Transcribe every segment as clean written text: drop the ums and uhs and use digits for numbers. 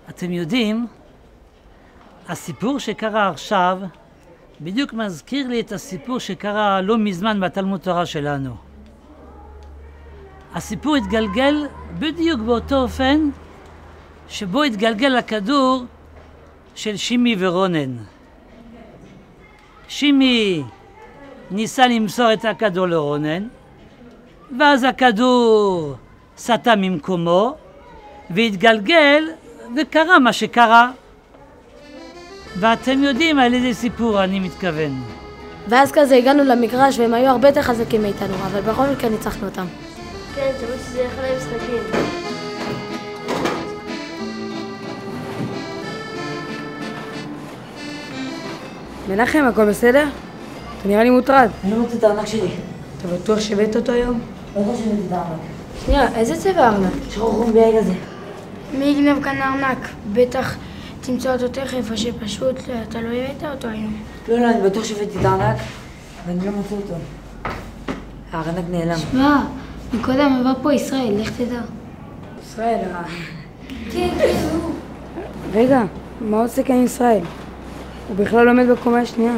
אתם יודעים, הסיפור שקרה עכשיו בדיוק מזכיר לי את הסיפור שקרה לא מזמן בתלמוד תורה שלנו. הסיפור התגלגל בדיוק באותו אופן שבו התגלגל הכדור של שימי ורונן. שימי ניסה למסור את הכדור לרונן, ואז הכדור סטה ממקומו והתגלגל וקרה מה שקרה. ואתם יודעים על איזה סיפור אני מתכוון. ואז כזה הגענו למגרש והם היו הרבה יותר חזקים מאיתנו, אבל בכל מקרה ניצחנו אותם. כן, שמעתי שזה יחד להם משחקים. מנחם, הכל בסדר? אתה נראה לי מוטרד. אני לא מוצא את הארנק שלי. אתה בטוח שהבאת אותו היום? לא יודע שהבאתי את הארנק. שנייה, איזה צבע הארנק? שחור ביג הזה. מי יגנב כאן הארנק? בטח תמצא אותו תכף, או שפשוט אתה לא הבאת אותו היום. לא, אני בטוח שהבאתי את הארנק, ואני לא מוצא אותו. הארנק נעלם. שמע, מקודם עבר פה ישראל, לך תדע. ישראל, כן, הוא. רגע, מה עושה כאן ישראל? הוא בכלל עומד בקומה השנייה.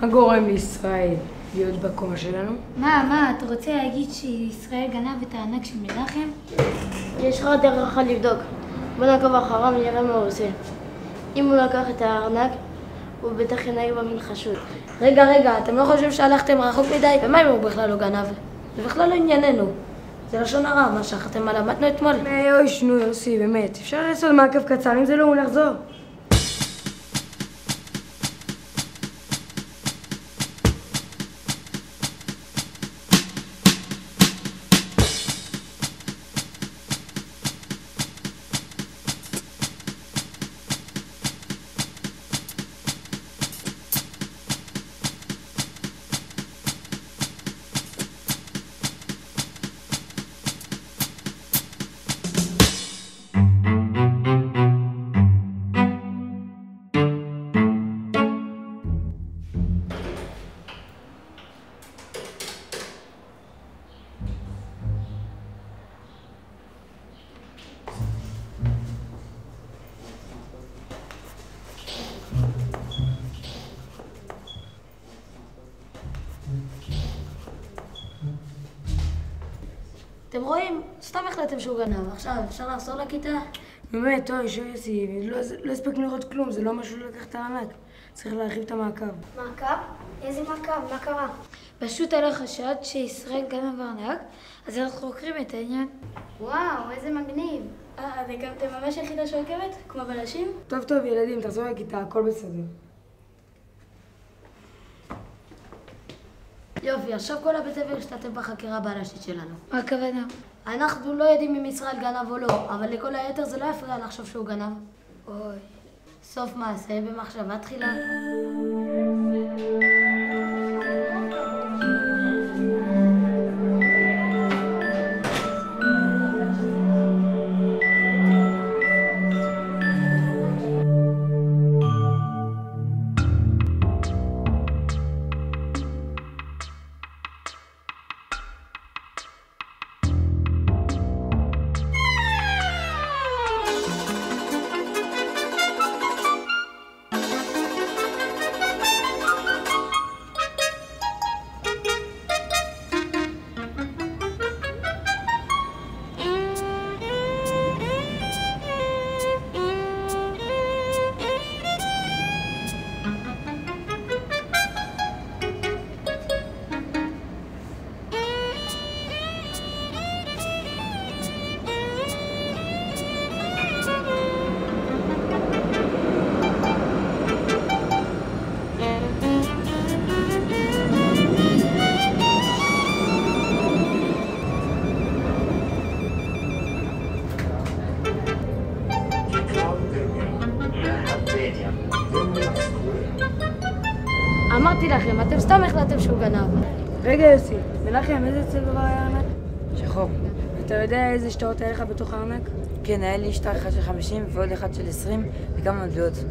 מה גורם לישראל להיות בקומה שלנו? מה, אתה רוצה להגיד שישראל גנב את הארנק של מנחם? יש לך דרך אחת לבדוק. בוא נעקוב אחריו ונראה מה הוא עושה. אם הוא לקח את הארנק, הוא בטח ינהג במין חשוד. רגע, אתם לא חושבים שהלכתם רחוק מדי? ומה אם הוא בכלל לא גנב? זה בכלל לא ענייננו. זה לשון הרע, מה שכחתם עליו, למדנו אתמול. אוי, שנו, יוסי, באמת. אפשר לעשות מעקב קצר, אם זה לא, הוא נחזור. אתם רואים? סתם החלטתם שהוא גנב. עכשיו, אפשר לחזור לכיתה? באמת, אוי, יוסי, לא הספקנו לראות כלום, זה לא משהו לקח את הארנק. צריך להרחיב את המעקב. מעקב? איזה מעקב? מה קרה? פשוט עלה חשד שישראל גנב ארנק, אז אנחנו חוקרים את העניין. וואו, איזה מגניב. והקמתם ממש יחידה שעוקבת? כמו בלשים? טוב, ילדים, תחזור לכיתה, הכל בסדר. יופי, עכשיו כל הבית ספר השתתף בחקירה בלשית שלנו. מה הכוונה? אנחנו לא יודעים אם ישראל גנב או לא, אבל לכל היתר זה לא יפריע לחשוב שהוא גנב. אוי. סוף מעשה במחשבה תחילה. חושב שהוא גנב. רגע יוסי, מנחם, איזה צבע היה הארנק? שחור. אתה יודע איזה שטרות היה לך בתוך הארנק? כן, היה לי שטר אחד של 50 ועוד אחד של 20 וכמה מטבעות.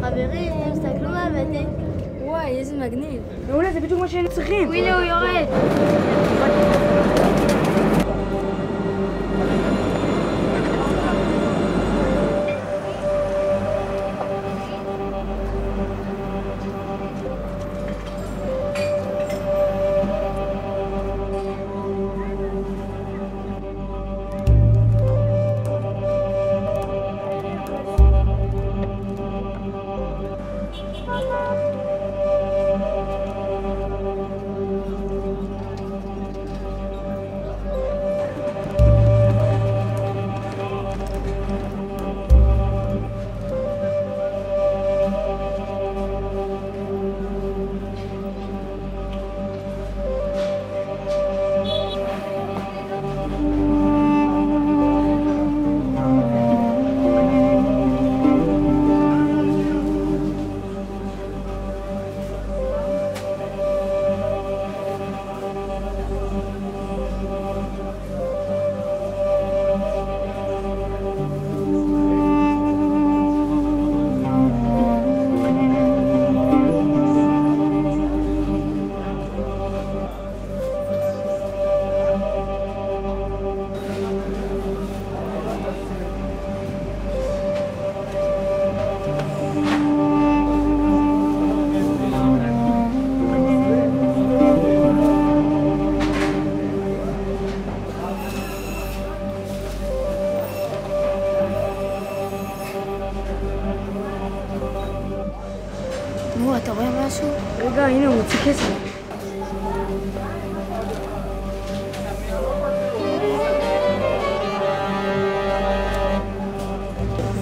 חברים, תסתכלו מה הבאתי. וואי, איזה מגניב. מעולה, זה בדיוק מה שהיינו צריכים. הנה הוא יורד. נו, אתה רואה משהו? רגע, הנה הוא מוציא כסף.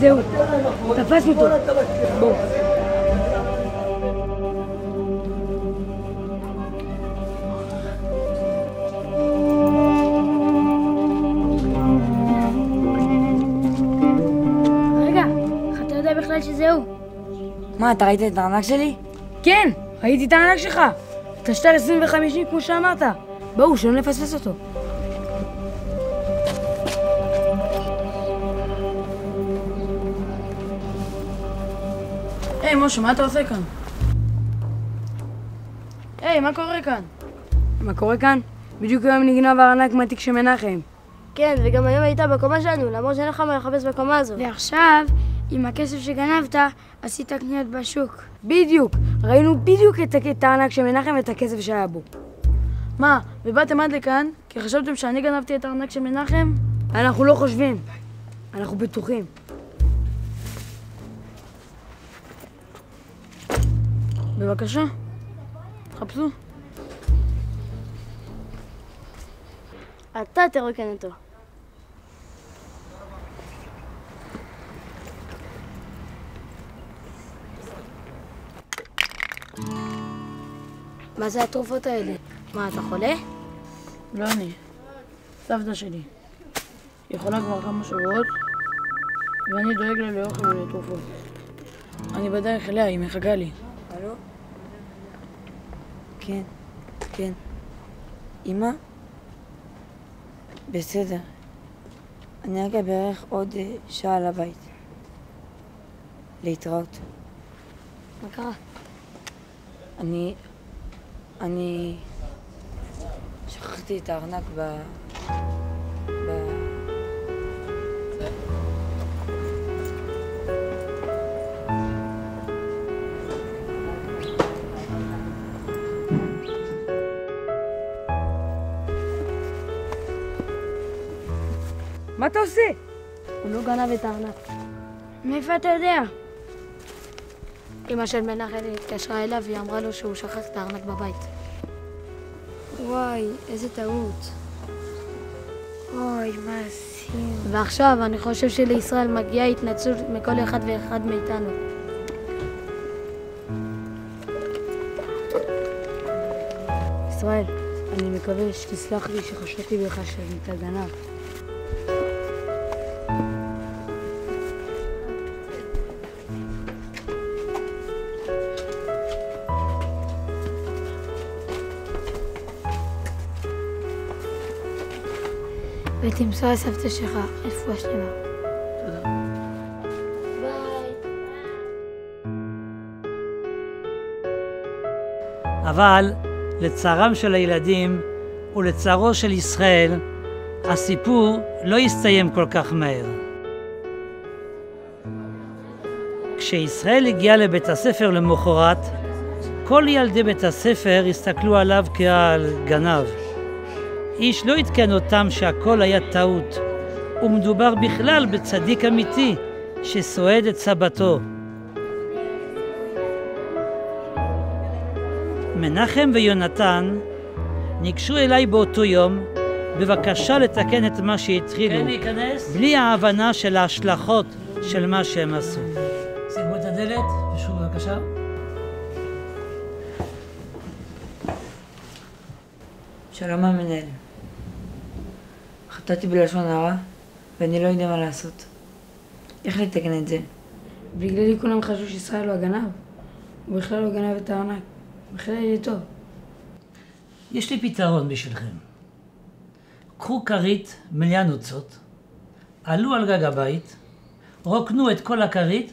זהו, תפסנו אותו. בוא. רגע, איך אתה יודע בכלל שזהו? מה, אתה ראית את הארנק שלי? כן, ראיתי את הענק שלך. את השטר 25 כמו שאמרת. בואו, שלא נפספס אותו. היי, משה, מה אתה עושה כאן? היי, מה קורה כאן? מה קורה כאן? בדיוק היום נגנב הארנק מהתיק של מנחם. כן, וגם היום היית בקומה שלנו, למרות שאין לך מה לחפש בקומה הזו. ועכשיו, עם הכסף שגנבת, עשית קניות בשוק. בדיוק, ראינו בדיוק את הארנק של מנחם ואת הכסף שהיה בו. מה, ובאתם עד לכאן? כי חשבתם שאני גנבתי את הארנק של מנחם? אנחנו לא חושבים, אנחנו בטוחים. בבקשה, תחפשו. אתה תרוקן אותו. מה זה התרופות האלה? מה, אתה חולה? לא אני, סבתא שלי. היא יכולה כבר כמה שבועות, ואני דואג לה לאוכל ולתרופות. אני בדרך אליה, היא מחכה לי. הלו? כן, כן. אמא? בסדר. אני אגיע בערך עוד שעה לבית. להתראות. מה קרה? אני שכחתי את הארנק מה אתה עושה? הוא לא גנב את הארנק. מאיפה אתה יודע? אמא של מנחם התקשרה אליו והיא אמרה לו שהוא שכח את הארנק בבית. וואי, איזה טעות. אוי, מה עשינו? ועכשיו אני חושב שלישראל מגיעה התנצלות מכל אחד ואחד מאיתנו. ישראל, אני מקווה שתסלח לי שחשבתי בך שאתה גנב. ותמסור לסבתא שלך רפואה שלמה. תודה. אבל לצערם של הילדים ולצערו של ישראל, הסיפור לא הסתיים כל כך מהר. כשישראל הגיע לבית הספר למחרת, כל ילדי בית הספר הסתכלו עליו כעל גנב. איש לא עדכן אותם שהכל היה טעות, ומדובר בכלל בצדיק אמיתי שסועד את סבתו. מנחם ויונתן ניגשו אליי באותו יום בבקשה לתקן את מה שהתחילו, בלי ההבנה של ההשלכות של מה שהם עשו. סגרו את הדלת, פשוט בבקשה. שלום המנהל. חטאתי בלשון הרע ואני לא יודע מה לעשות. איך לתקן את זה? בגללי כולם חשבו שישראל הוא הגנב. הוא בכלל לא גנב את הארנק. בכלל יהיה טוב. יש לי פתרון בשבילכם. קחו כרית מלאה נוצות, עלו על גג הבית, רוקנו את כל הכרית,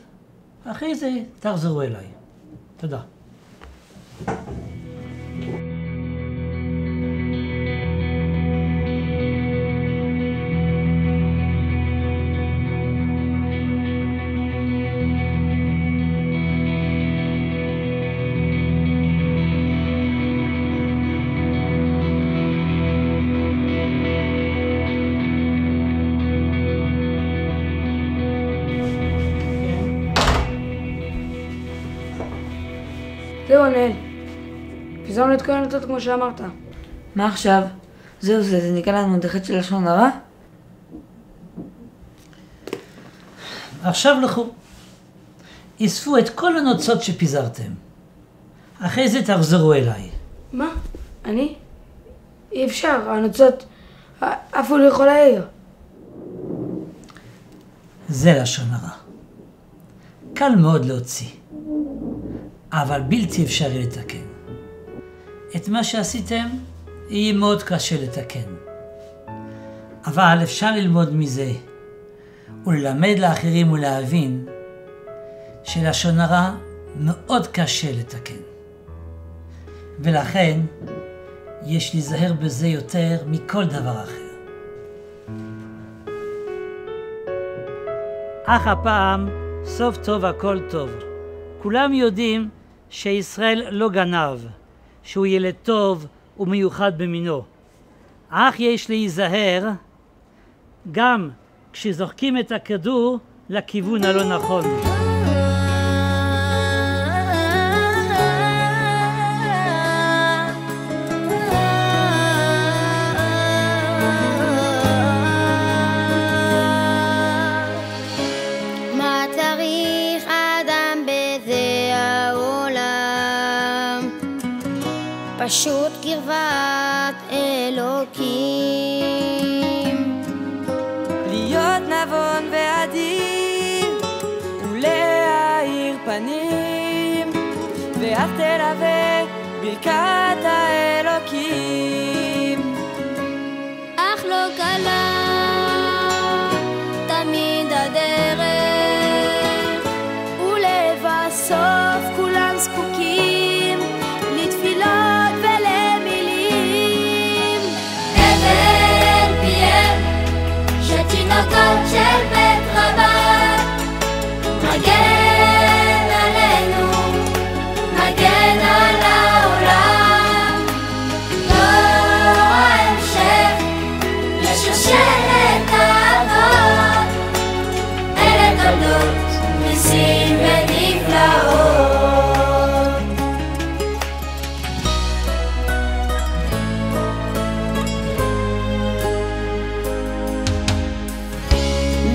אחרי זה תחזרו אליי. תודה. זהו, נהל. פיזרנו את כל הנוצות כמו שאמרת. מה עכשיו? זהו זה נקרא לנו דחת של לשון הרע? עכשיו לכו. אספו את כל הנוצות שפיזרתם. אחרי זה תחזרו אליי. מה? אני? אי אפשר, הנוצות אף הוא לא יכול להעיר. זה לשון הרע. קל מאוד להוציא. אבל בלתי אפשרי לתקן. את מה שעשיתם יהיה מאוד קשה לתקן. אבל אפשר ללמוד מזה וללמד לאחרים ולהבין שלשון הרע מאוד קשה לתקן. ולכן יש להיזהר בזה יותר מכל דבר אחר. אך הפעם סוף טוב הכל טוב. כולם יודעים שישראל לא גנב, שהוא ילד טוב ומיוחד במינו. אך יש להיזהר גם כשזורקים את הכדור לכיוון הלא נכון. מה צריך אדם בזה העולם? פשוט קרבת אלוקים. להיות נבון ועדין ולהאיר פנים, ואז תלווה ברכת האלוקים. אך לא קלה תמיד הדרך, ולבסוף כולם זקוקים לתפילות ולמילים. אבן פיהם שתינוקות של בית רבן, מגן עלינו, מגן על העולם. דור ההמשך לשושלת האבות, אלה תולדות ניסים ונפלאות.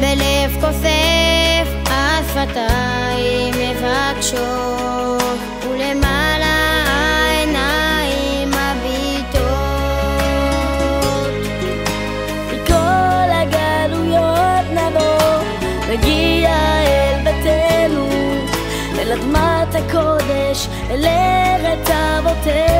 בלב כופף השפתיים מבקשות, ולמעלה העיניים מביטות. מכל הגלויות נבוא, נגיע אל בתינו, אל אדמת הקודש, אל ארץ אבותינו.